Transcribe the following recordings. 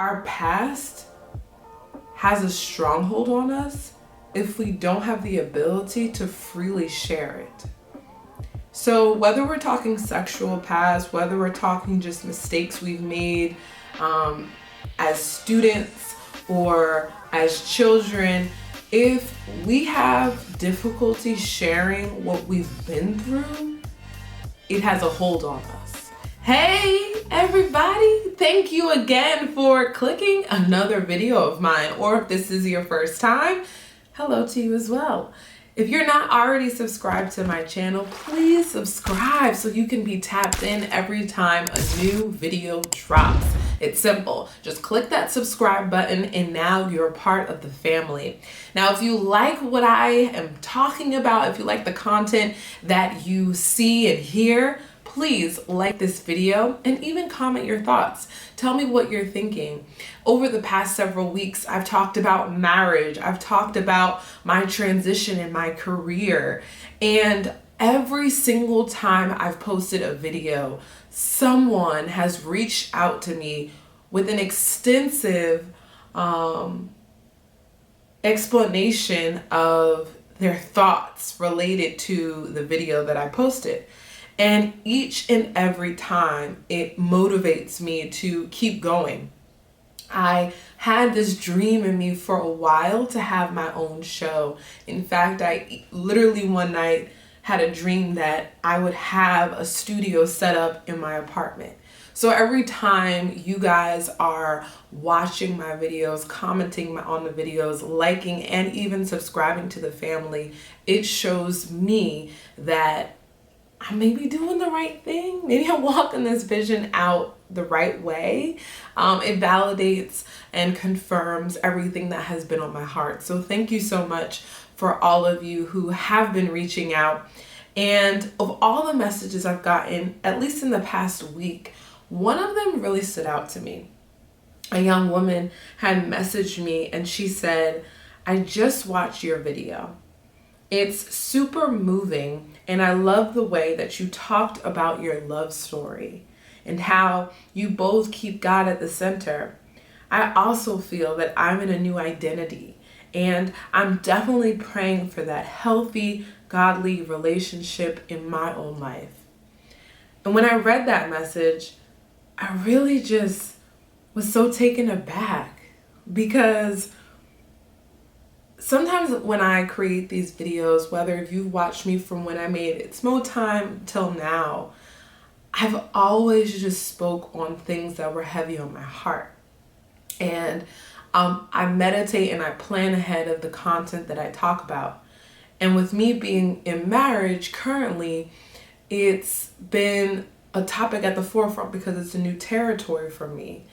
Our past has a stronghold on us if we don't have the ability to freely share it. So whether we're talking sexual past, whether we're talking just mistakes we've made as students or as children, if we have difficulty sharing what we've been through, it has a hold on us. Hey everybody, thank you again for clicking another video of mine, or if this is your first time, hello to you as well. If you're not already subscribed to my channel, please subscribe so you can be tapped in every time a new video drops. It's simple. Just click that subscribe button and now you're a part of the family. Now, if you like what I am talking about, if you like the content that you see and hear, please like this video and even comment your thoughts. Tell me what you're thinking. Over the past several weeks, I've talked about marriage. I've talked about my transition in my career. And every single time I've posted a video, someone has reached out to me with an extensive explanation of their thoughts related to the video that I posted. And each and every time it motivates me to keep going. I had this dream in me for a while to have my own show. In fact, I literally one night had a dream that I would have a studio set up in my apartment. So every time you guys are watching my videos, commenting on the videos, liking, and even subscribing to the family, it shows me that I may be doing the right thing. Maybe I'm walking this vision out the right way. It validates and confirms everything that has been on my heart. So thank you so much for all of you who have been reaching out. And of all the messages I've gotten, at least in the past week, one of them really stood out to me. A young woman had messaged me and she said, "I just watched your video. It's super moving, and I love the way that you talked about your love story and how you both keep God at the center. I also feel that I'm in a new identity, and I'm definitely praying for that healthy, godly relationship in my own life." And when I read that message, I really just was so taken aback, because sometimes when I create these videos, whether if you've watched me from when I made It's Mo Time till now, I've always just spoke on things that were heavy on my heart. And I meditate and I plan ahead of the content that I talk about. And with me being in marriage currently, it's been a topic at the forefront because it's a new territory for me.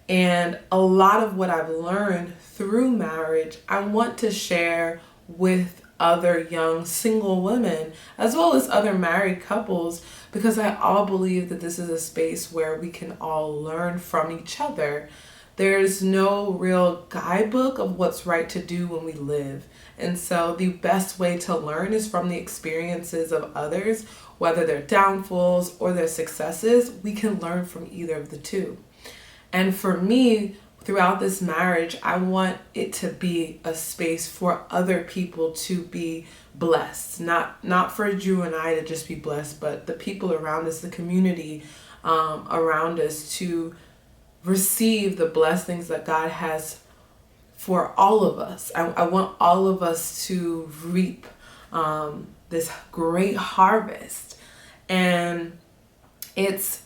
And a lot of what I've learned through marriage, I want to share with other young single women, as well as other married couples, because I all believe that this is a space where we can all learn from each other. There's no real guidebook of what's right to do when we live. And so the best way to learn is from the experiences of others, whether they're downfalls or their successes. We can learn from either of the two. And for me, throughout this marriage, I want it to be a space for other people to be blessed. Not for Drew and I to just be blessed, but the people around us, the community around us, to receive the blessings that God has for all of us. I want all of us to reap this great harvest. And it's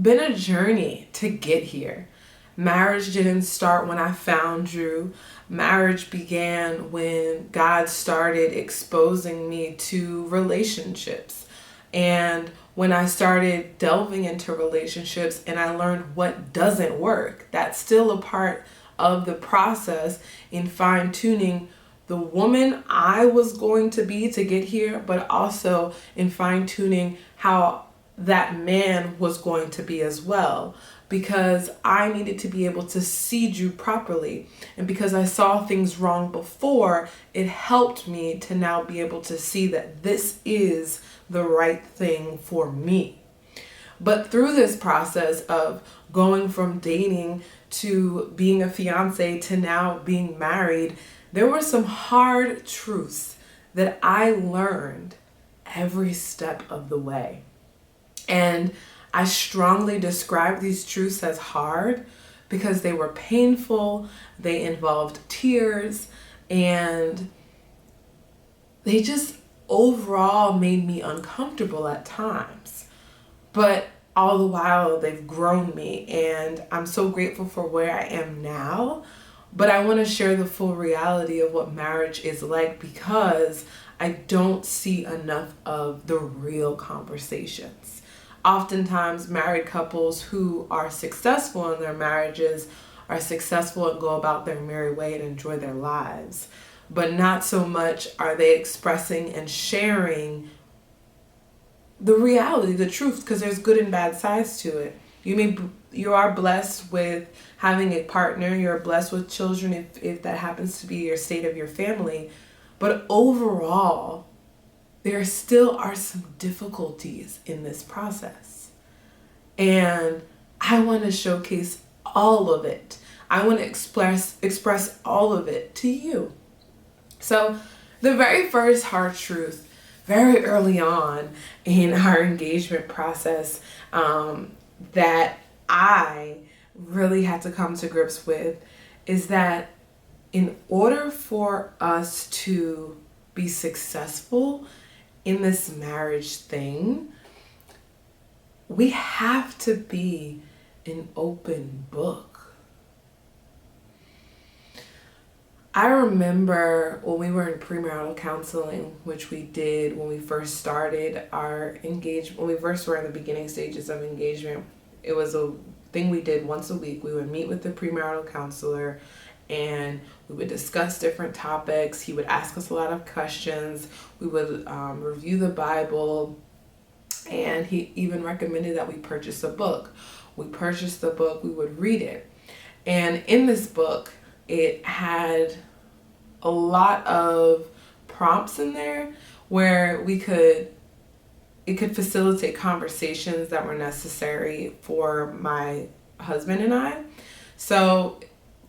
been a journey to get here. Marriage didn't start when I found Drew. Marriage began when God started exposing me to relationships. And when I started delving into relationships and I learned what doesn't work, that's still a part of the process in fine-tuning the woman I was going to be to get here, but also in fine-tuning how that man was going to be as well, because I needed to be able to see Drew properly. And because I saw things wrong before, it helped me to now be able to see that this is the right thing for me. But through this process of going from dating to being a fiance to now being married, there were some hard truths that I learned every step of the way. And I strongly describe these truths as hard because they were painful, they involved tears, and they just overall made me uncomfortable at times. But all the while, they've grown me, and I'm so grateful for where I am now. But I want to share the full reality of what marriage is like, because I don't see enough of the real conversations. Oftentimes, married couples who are successful in their marriages are successful and go about their merry way and enjoy their lives. But not so much are they expressing and sharing the reality, the truth, because there's good and bad sides to it. You are blessed with having a partner, you're blessed with children if that happens to be your state of your family. But overall, there still are some difficulties in this process. And I want to showcase all of it. I want to express all of it to you. So the very first hard truth, very early on in our engagement process, that I really had to come to grips with is that in order for us to be successful in this marriage thing, we have to be an open book. I remember when we were in premarital counseling, which we did when we first started our engagement, when we first were in the beginning stages of engagement. It was a thing we did once a week. We would meet with the premarital counselor and we would discuss different topics. He would ask us a lot of questions. We would review the Bible, and he even recommended that we purchase a book. We purchased the book, we would read it. And in this book, it had a lot of prompts in there where it could facilitate conversations that were necessary for my husband and I. So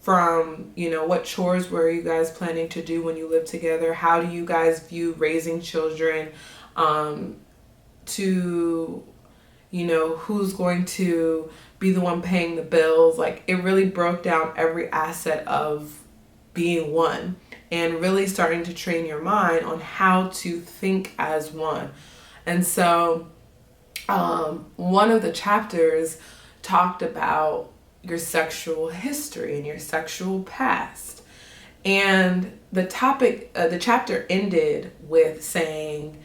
from, what chores were you guys planning to do when you lived together? How do you guys view raising children? To, who's going to be the one paying the bills? Like, it really broke down every asset of being one and really starting to train your mind on how to think as one. And so one of the chapters talked about your sexual history and your sexual past. And the chapter ended with saying,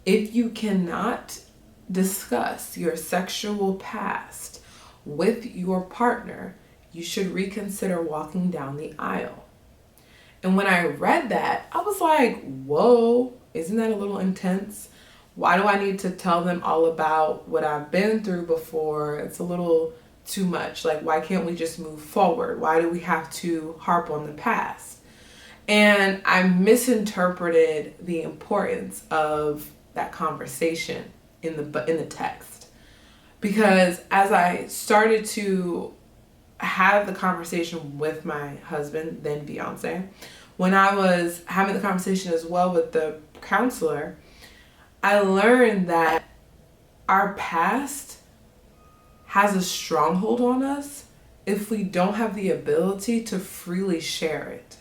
if you cannot discuss your sexual past with your partner, you should reconsider walking down the aisle. And when I read that, I was like, whoa, isn't that a little intense? Why do I need to tell them all about what I've been through before? It's a little too much. Like, why can't we just move forward? Why do we have to harp on the past? And I misinterpreted the importance of that conversation in the text. Because as I started to have the conversation with my husband, then fiance, when I was having the conversation as well with the counselor, I learned that our past has a stronghold on us if we don't have the ability to freely share it.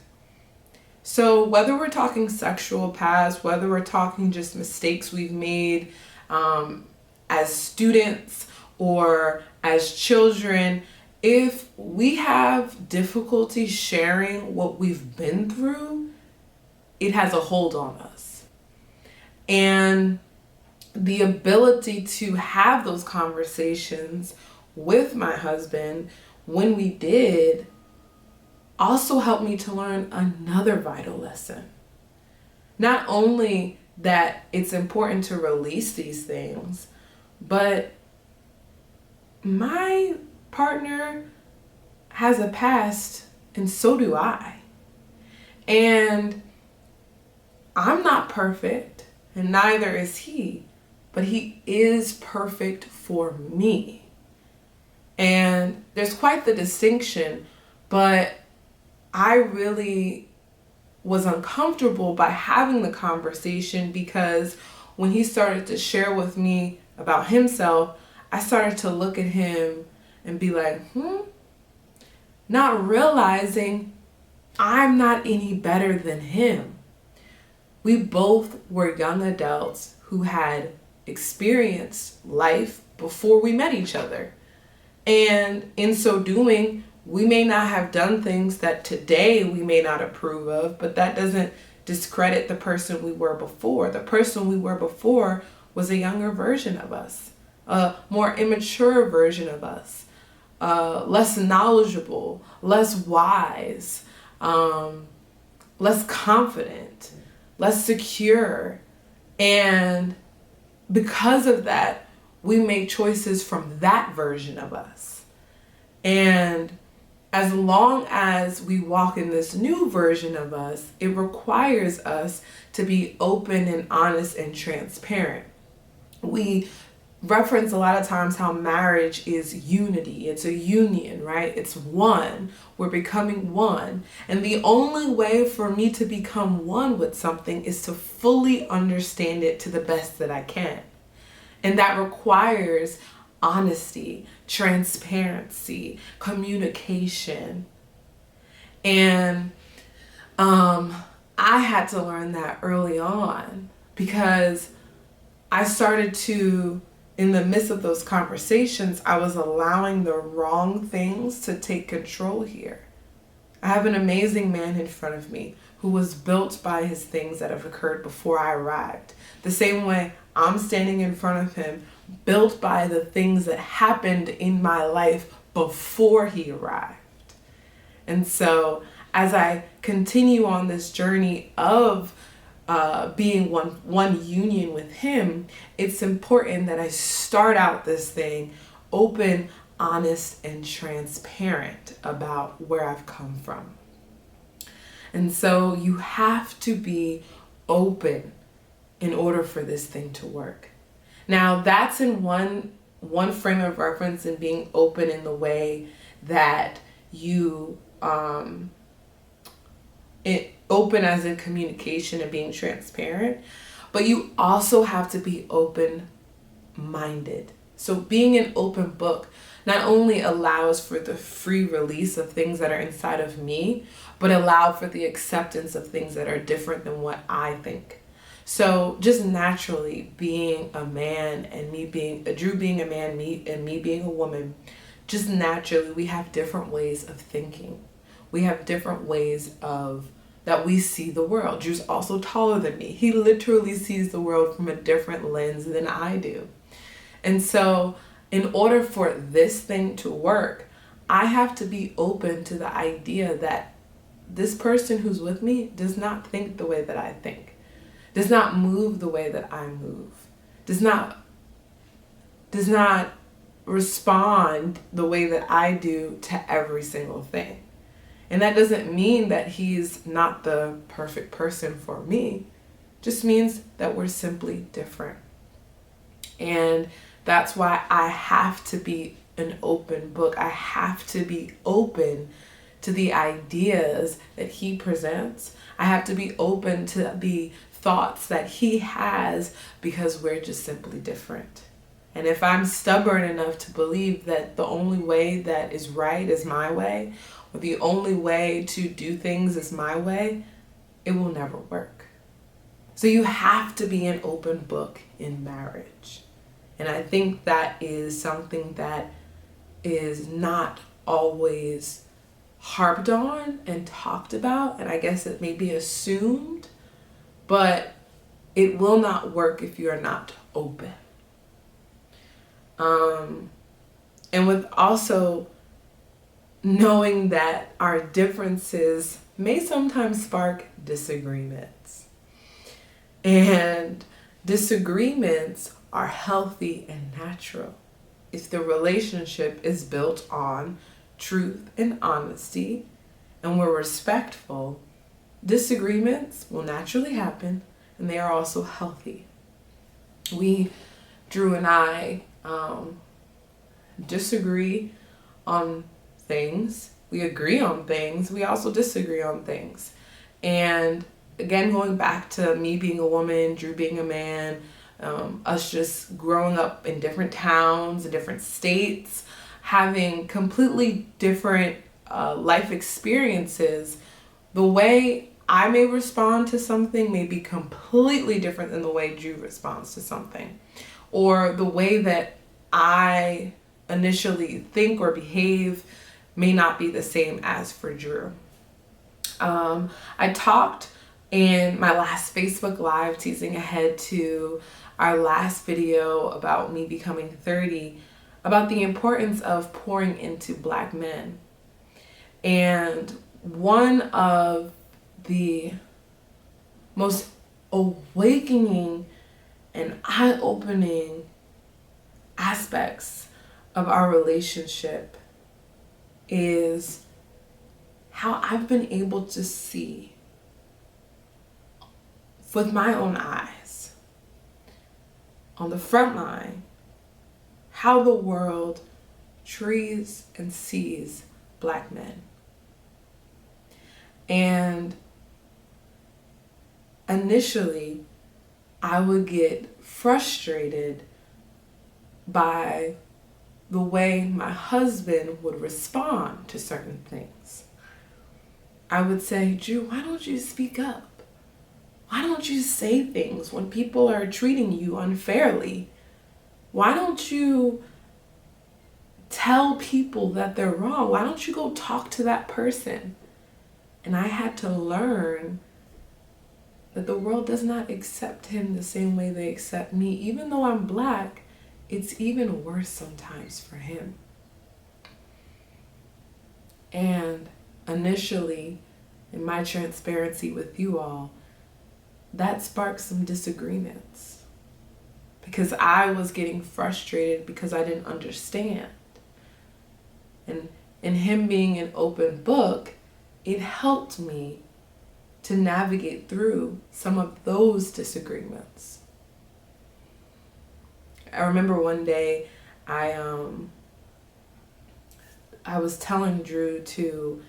So whether we're talking sexual past, whether we're talking just mistakes we've made as students or as children, if we have difficulty sharing what we've been through, it has a hold on us. And the ability to have those conversations with my husband, when we did, also helped me to learn another vital lesson. Not only that it's important to release these things, but my partner has a past and so do I. And I'm not perfect and neither is he, but he is perfect for me. And there's quite the distinction, but I really was uncomfortable by having the conversation, because when he started to share with me about himself, I started to look at him and be like, not realizing I'm not any better than him. We both were young adults who had experienced life before we met each other. And in so doing, we may not have done things that today we may not approve of, but that doesn't discredit the person we were before. The person we were before was a younger version of us, a more immature version of us, less knowledgeable, less wise, less confident, less secure. And because of that, we made choices from that version of us. And as long as we walk in this new version of us, it requires us to be open and honest and transparent. We reference a lot of times how marriage is unity. It's a union, right? It's one. We're becoming one. And the only way for me to become one with something is to fully understand it to the best that I can. And that requires honesty, transparency, communication. And I had to learn that early on, because I started to, in the midst of those conversations, I was allowing the wrong things to take control here. I have an amazing man in front of me who was built by his things that have occurred before I arrived. The same way I'm standing in front of him, built by the things that happened in my life before he arrived. And so as I continue on this journey of being one union with him, it's important that I start out this thing open, honest, and transparent about where I've come from. And so you have to be open in order for this thing to work. Now, that's in one frame of reference, and being open in the way that you open as in communication and being transparent, but you also have to be open-minded. So being an open book not only allows for the free release of things that are inside of me, but allow for the acceptance of things that are different than what I think. So just naturally, being a man and Drew being a man, me being a woman, just naturally we have different ways of thinking. We have different ways that we see the world. Drew's also taller than me. He literally sees the world from a different lens than I do. And so in order for this thing to work, I have to be open to the idea that this person who's with me does not think the way that I think, does not move the way that I move, does not respond the way that I do to every single thing. And that doesn't mean that he's not the perfect person for me. It just means that we're simply different. And that's why I have to be an open book. I have to be open to the ideas that he presents. I have to be open to the thoughts that he has, because we're just simply different. And if I'm stubborn enough to believe that the only way that is right is my way, or the only way to do things is my way, it will never work. So you have to be an open book in marriage. And I think that is something that is not always harped on and talked about, and I guess it may be assumed, but it will not work if you are not open. And with also knowing that our differences may sometimes spark disagreements. And disagreements are healthy and natural if the relationship is built on truth and honesty, and we're respectful. Disagreements will naturally happen, and they are also healthy. Drew and I, disagree on things. We agree on things. We also disagree on things. And again, going back to me being a woman, Drew being a man, us just growing up in different towns, in different states, having completely different life experiences, the way I may respond to something may be completely different than the way Drew responds to something. Or the way that I initially think or behave may not be the same as for Drew. I talked in my last Facebook Live, teasing ahead to our last video about me becoming 30, about the importance of pouring into Black men. And one of the most awakening and eye-opening aspects of our relationship is how I've been able to see with my own eyes on the front line how the world treats and sees Black men. And initially, I would get frustrated by the way my husband would respond to certain things. I would say, Drew, why don't you speak up? Why don't you say things when people are treating you unfairly? Why don't you tell people that they're wrong? Why don't you go talk to that person? And I had to learn that the world does not accept him the same way they accept me. Even though I'm Black, it's even worse sometimes for him. And initially, in my transparency with you all, that sparked some disagreements because I was getting frustrated because I didn't understand. And in him being an open book, it helped me to navigate through some of those disagreements. I remember one day I was telling Drew to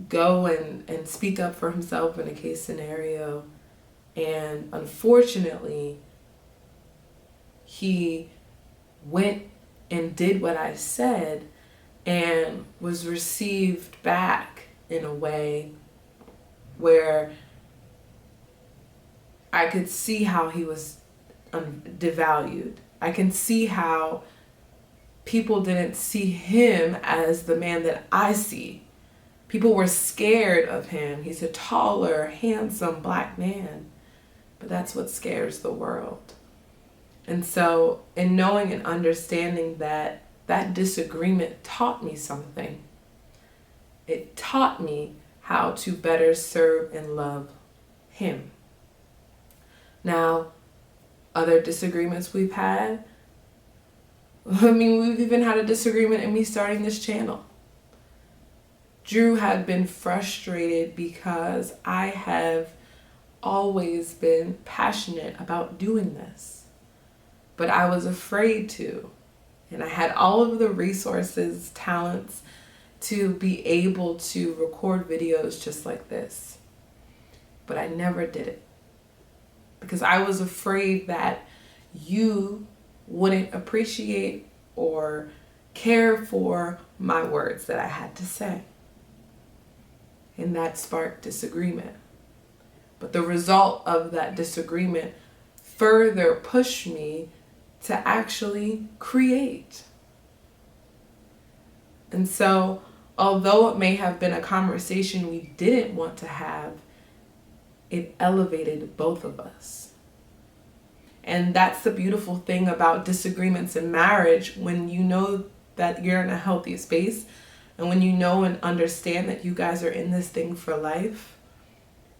go and speak up for himself in a case scenario, and unfortunately he went and did what I said and was received back in a way where I could see how he was devalued. I can see how people didn't see him as the man that I see. People were scared of him. He's a taller, handsome Black man, but that's what scares the world. And so, in knowing and understanding that, that disagreement taught me something. It taught me how to better serve and love him. Now, other disagreements we've had, we've even had a disagreement in me starting this channel. Drew had been frustrated because I have always been passionate about doing this, but I was afraid to. And I had all of the resources, talents to be able to record videos just like this. But I never did it because I was afraid that you wouldn't appreciate or care for my words that I had to say. And that sparked disagreement. But the result of that disagreement further pushed me to actually create. And so, although it may have been a conversation we didn't want to have, it elevated both of us. And that's the beautiful thing about disagreements in marriage, when you know that you're in a healthy space and when you know and understand that you guys are in this thing for life,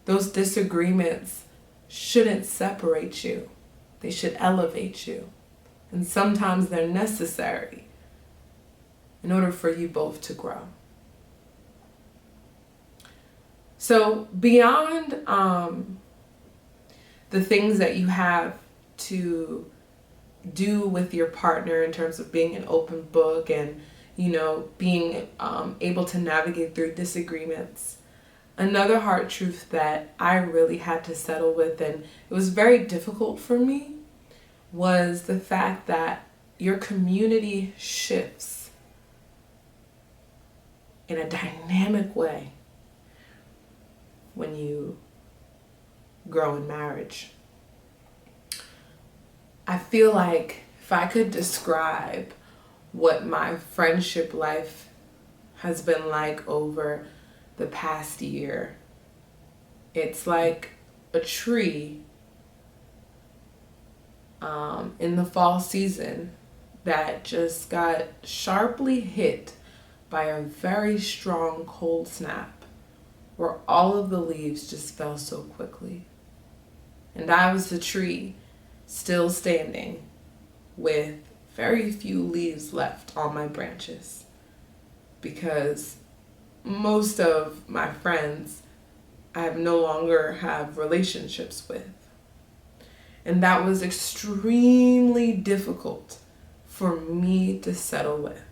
those disagreements shouldn't separate you. They should elevate you. And sometimes they're necessary in order for you both to grow. So beyond the things that you have to do with your partner in terms of being an open book and being able to navigate through disagreements. Another hard truth that I really had to settle with, and it was very difficult for me, was the fact that your community shifts in a dynamic way when you grow in marriage. I feel like if I could describe what my friendship life has been like over the past year, it's like a tree in the fall season that just got sharply hit by a very strong cold snap where all of the leaves just fell so quickly. And I was the tree still standing with very few leaves left on my branches, because most of my friends I no longer have relationships with. And that was extremely difficult for me to settle with.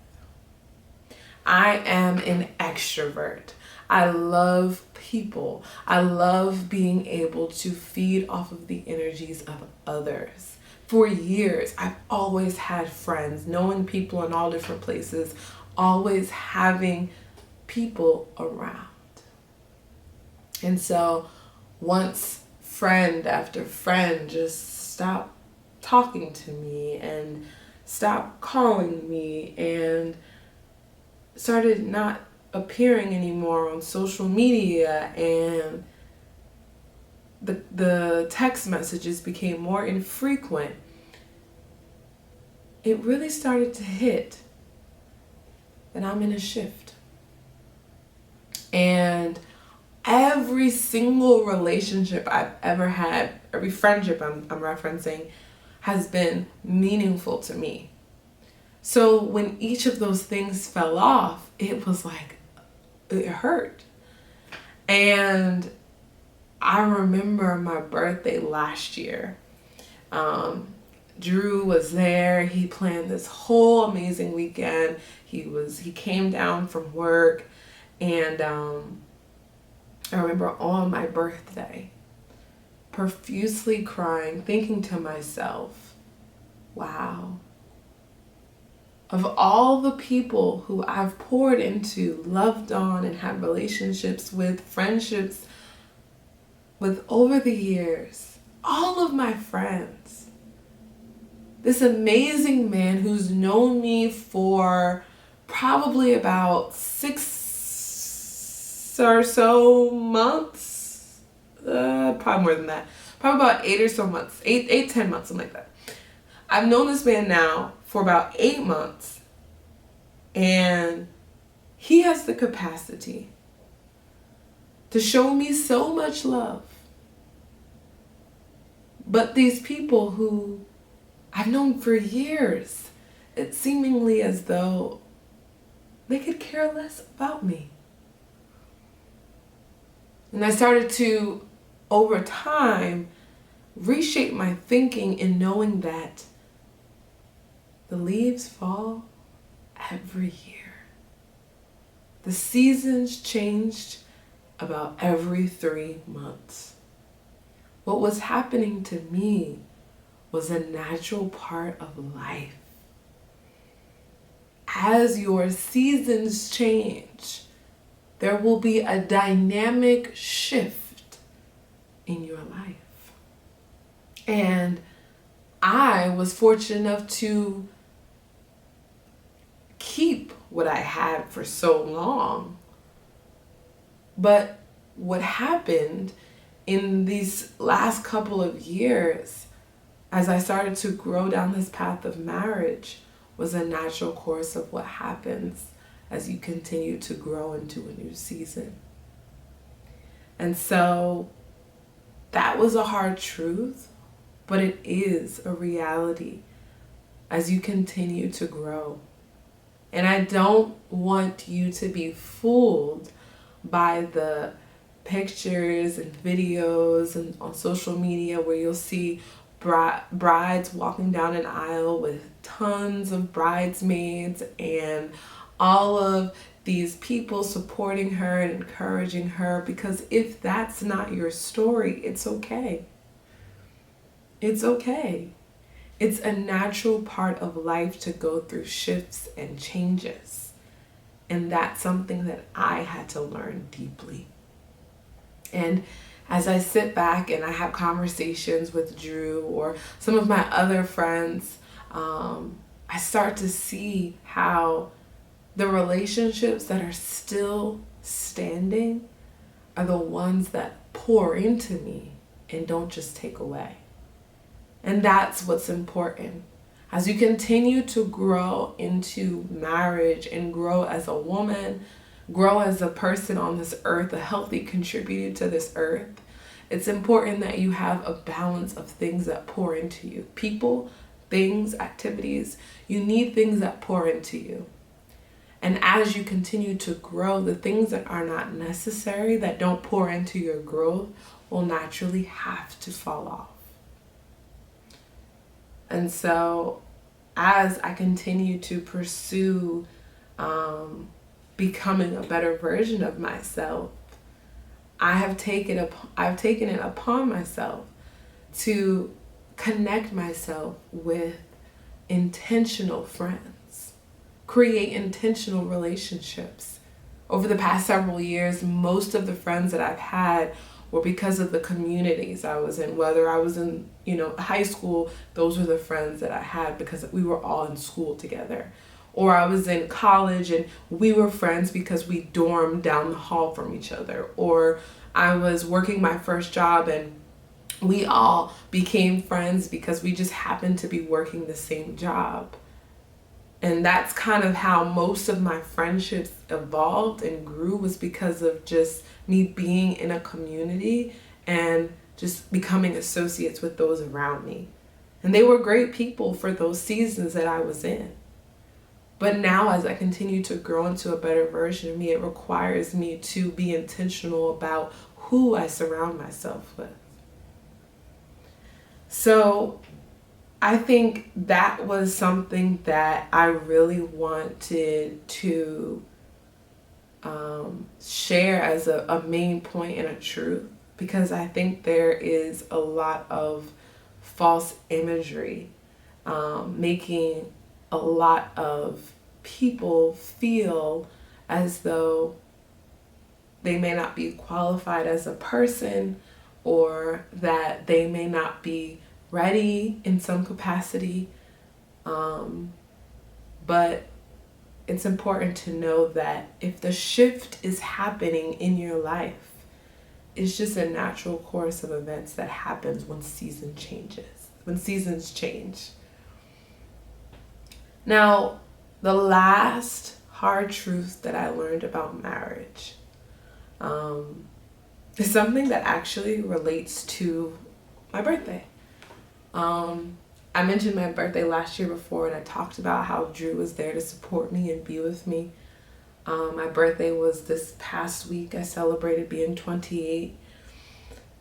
I am an extrovert. I love people. I love being able to feed off of the energies of others. For years, I've always had friends, knowing people in all different places, always having people around. And so once friend after friend just stopped talking to me and stopped calling me and started not appearing anymore on social media, and the text messages became more infrequent, it really started to hit that I'm in a shift. And every single relationship I've ever had, every friendship I'm referencing, has been meaningful to me. So when each of those things fell off, it was like, it hurt. And I remember my birthday last year. Drew was there. He planned this whole amazing weekend. He came down from work, and I remember on my birthday profusely crying, thinking to myself, wow, of all the people who I've poured into, loved on, and had relationships with, friendships with over the years, all of my friends, this amazing man who's known me for probably about 6 or so months, probably more than that, probably about 8 or so months, 10 months, something like that. I've known this man now for about 8 months, and he has the capacity to show me so much love. But these people who I've known for years, it's seemingly as though they could care less about me. And I started to, over time, reshape my thinking in knowing that the leaves fall every year. The seasons changed about every 3 months. What was happening to me was a natural part of life. As your seasons change, there will be a dynamic shift in your life. And I was fortunate enough to keep what I had for so long. But what happened in these last couple of years, as I started to grow down this path of marriage, was a natural course of what happens as you continue to grow into a new season. And so that was a hard truth, but it is a reality as you continue to grow. And I don't want you to be fooled by the pictures and videos and on social media where you'll see brides walking down an aisle with tons of bridesmaids and all of these people supporting her and encouraging her, because if that's not your story, it's okay. It's okay. It's a natural part of life to go through shifts and changes. And that's something that I had to learn deeply. And as I sit back and I have conversations with Drew or some of my other friends, I start to see how the relationships that are still standing are the ones that pour into me and don't just take away. And that's what's important. As you continue to grow into marriage and grow as a woman, grow as a person on this earth, a healthy contributor to this earth, it's important that you have a balance of things that pour into you. People, things, activities. You need things that pour into you. And as you continue to grow, the things that are not necessary, that don't pour into your growth, will naturally have to fall off. And so as I continue to pursue becoming a better version of myself, I've taken it upon myself to connect myself with intentional friends, create intentional relationships. Over the past several years, most of the friends that I've had were because of the communities I was in. Whether I was in, high school, those were the friends that I had because we were all in school together. Or I was in college and we were friends because we dormed down the hall from each other. Or I was working my first job and we all became friends because we just happened to be working the same job. And that's kind of how most of my friendships evolved and grew, was because of just me being in a community and just becoming associates with those around me. And they were great people for those seasons that I was in. But now as I continue to grow into a better version of me, it requires me to be intentional about who I surround myself with. So I think that was something that I really wanted to share as a main point and a truth, because I think there is a lot of false imagery, making a lot of people feel as though they may not be qualified as a person, or that they may not be ready in some capacity. But it's important to know that if the shift is happening in your life, it's just a natural course of events that happens when seasons change. Now, the last hard truth that I learned about marriage is something that actually relates to my birthday. I mentioned my birthday last year before, and I talked about how Drew was there to support me and be with me. My birthday was this past week. I celebrated being 28.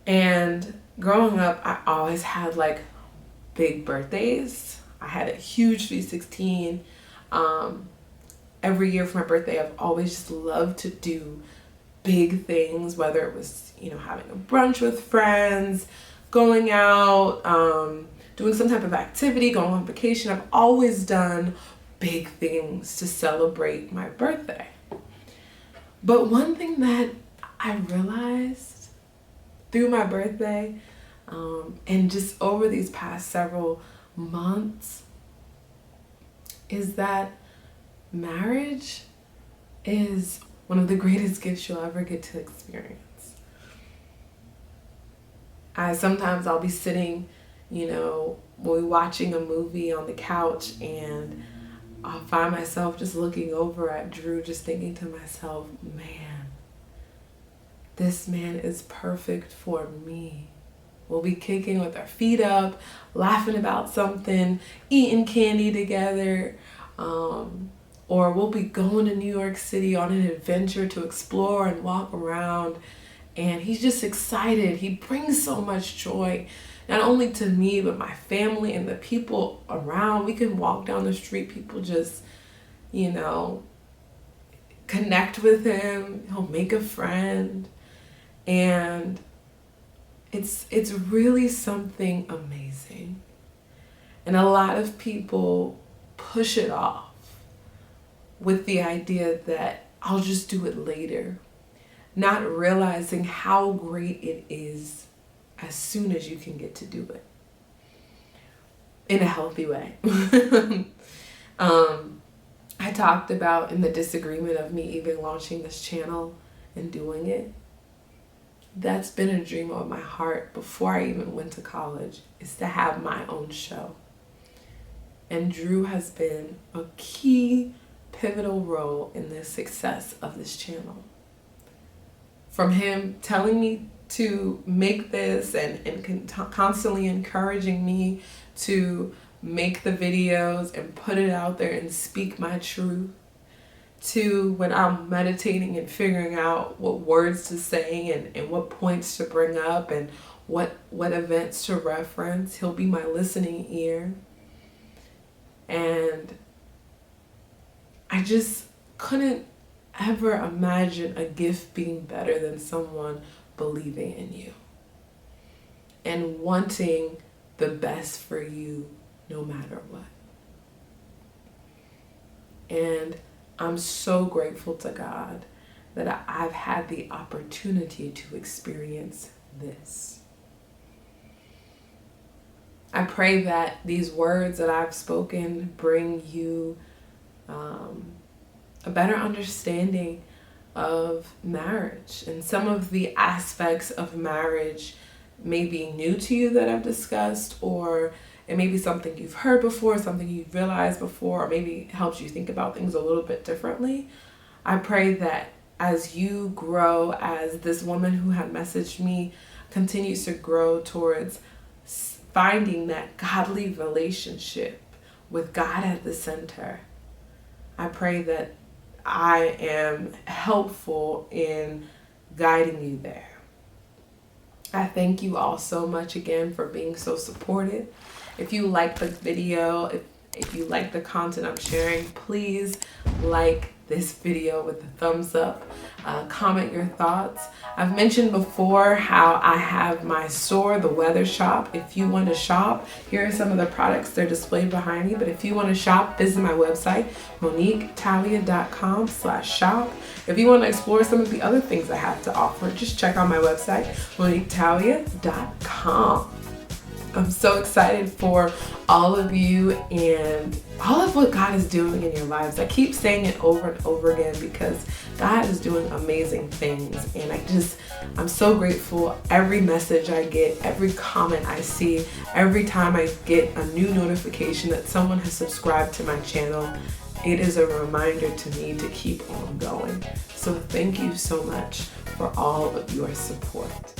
And growing up, I always had big birthdays. I had a huge Sweet 16. Every year for my birthday, I've always just loved to do big things, whether it was, having a brunch with friends, going out, doing some type of activity, going on vacation. I've always done big things to celebrate my birthday. But one thing that I realized through my birthday, and just over these past several months, is that marriage is one of the greatest gifts you'll ever get to experience. Sometimes I'll be sitting, we'll be watching a movie on the couch, and I'll find myself just looking over at Drew, just thinking to myself, man, this man is perfect for me. We'll be kicking with our feet up, laughing about something, eating candy together, or we'll be going to New York City on an adventure to explore and walk around. And he's just excited. He brings so much joy, not only to me, but my family and the people around. We can walk down the street, people just, connect with him, he'll make a friend, and it's really something amazing. And a lot of people push it off with the idea that I'll just do it later, not realizing how great it is as soon as you can get to do it in a healthy way. I talked about in the disagreement of me even launching this channel and doing it. That's been a dream of my heart before I even went to college, is to have my own show. And Drew has been a key pivotal role in the success of this channel. From him telling me to make this and constantly encouraging me to make the videos and put it out there and speak my truth, to when I'm meditating and figuring out what words to say and what points to bring up and what events to reference, he'll be my listening ear. And I just couldn't ever imagine a gift being better than someone believing in you and wanting the best for you no matter what. And I'm so grateful to God that I've had the opportunity to experience this. I pray that these words that I've spoken bring you a better understanding of marriage, and some of the aspects of marriage may be new to you that I've discussed, or it may be something you've heard before, something you've realized before, or maybe helps you think about things a little bit differently. I pray that as you grow, as this woman who had messaged me continues to grow towards finding that godly relationship with God at the center, I pray that I am helpful in guiding you there. I thank you all so much again for being so supportive. If you like the video, if you like the content I'm sharing, please like this video with a thumbs up. Comment your thoughts. I've mentioned before how I have my store, the Weather Shop. If you want to shop, here are some of the products. They're displayed behind me. But if you want to shop, visit my website, MoniqueTalia.com/shop. If you want to explore some of the other things I have to offer, just check out my website, MoniqueTalia.com. I'm so excited for all of you and all of what God is doing in your lives. I keep saying it over and over again because God is doing amazing things, and I'm so grateful. Every message I get, every comment I see, every time I get a new notification that someone has subscribed to my channel, it is a reminder to me to keep on going. So thank you so much for all of your support.